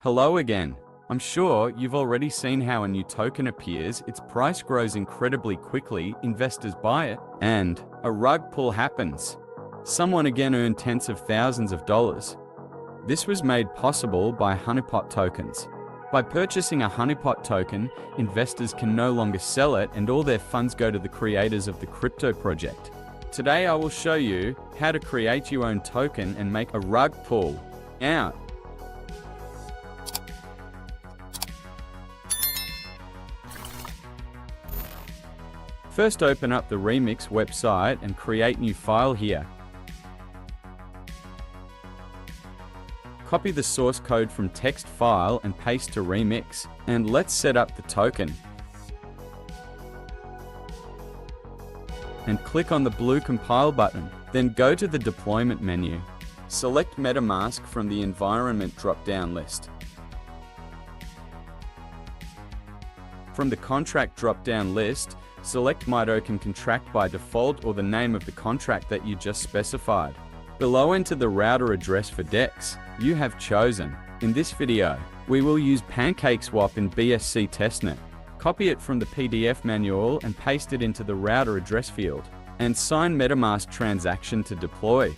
Hello again. I'm sure you've already seen how a new token appears, its price grows incredibly quickly, investors buy it, and a rug pull happens. Someone again earned tens of thousands of dollars. This was made possible by Honeypot tokens. By purchasing a Honeypot token, investors can no longer sell it and all their funds go to the creators of the crypto project. Today I will show you how to create your own token and make a rug pull out. First, open up the Remix website and create new file here. Copy the source code from text file and paste to Remix, and let's set up the token. And click on the blue compile button. Then go to the deployment menu. Select MetaMask from the environment drop-down list. From the contract drop-down list, select My Token Contract by default or the name of the contract that you just specified. Below, enter the router address for DEX you have chosen. In this video, we will use PancakeSwap in BSC testnet. Copy it from the PDF manual and paste it into the router address field, and sign MetaMask transaction to deploy.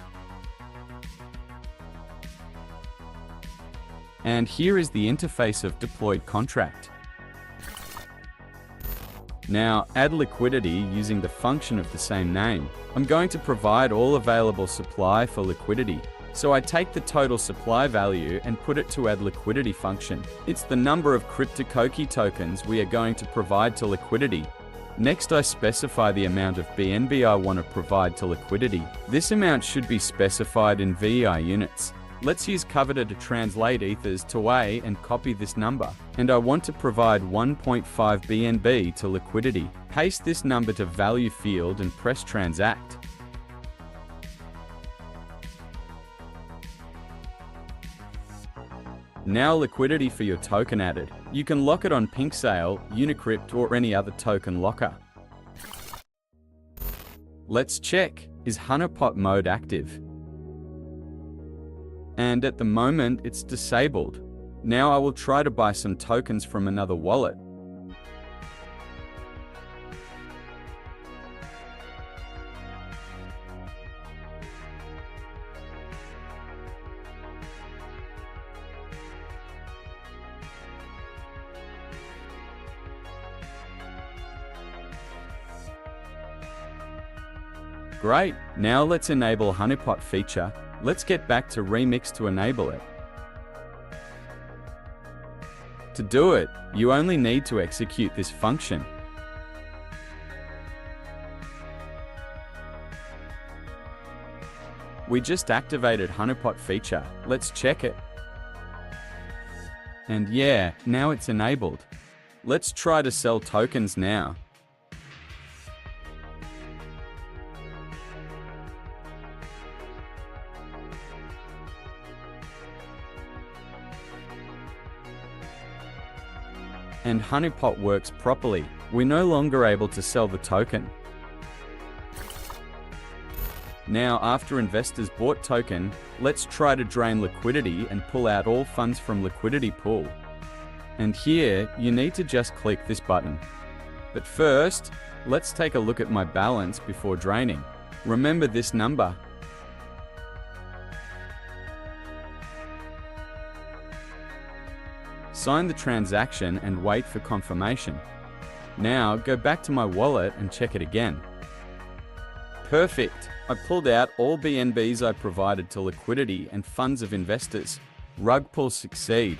And here is the interface of deployed contract. Now, add liquidity using the function of the same name. I'm going to provide all available supply for liquidity. So I take the total supply value and put it to add liquidity function. It's the number of CryptoKoki tokens we are going to provide to liquidity. Next, I specify the amount of BNB I want to provide to liquidity. This amount should be specified in VEI units. Let's use Coveter to translate ethers to A and copy this number. And I want to provide 1.5 BNB to liquidity. Paste this number to value field and press transact. Now liquidity for your token added. You can lock it on PinkSale, Unicrypt, or any other token locker. Let's check, is Honeypot mode active? And at the moment it's disabled. Now I will try to buy some tokens from another wallet. Great, now let's enable Honeypot feature. Let's get back to Remix to enable it. To do it, you only need to execute this function. We just activated Honeypot feature. Let's check it. And yeah, now it's enabled. Let's try to sell tokens now. And Honeypot works properly. We're no longer able to sell the token. Now, after investors bought token, let's try to drain liquidity and pull out all funds from liquidity pool. And here, you need to just click this button. But first, let's take a look at my balance before draining. Remember this number. Sign the transaction and wait for confirmation. Now go back to my wallet and check it again. Perfect! I pulled out all BNBs I provided to liquidity and funds of investors. Rug pull succeed.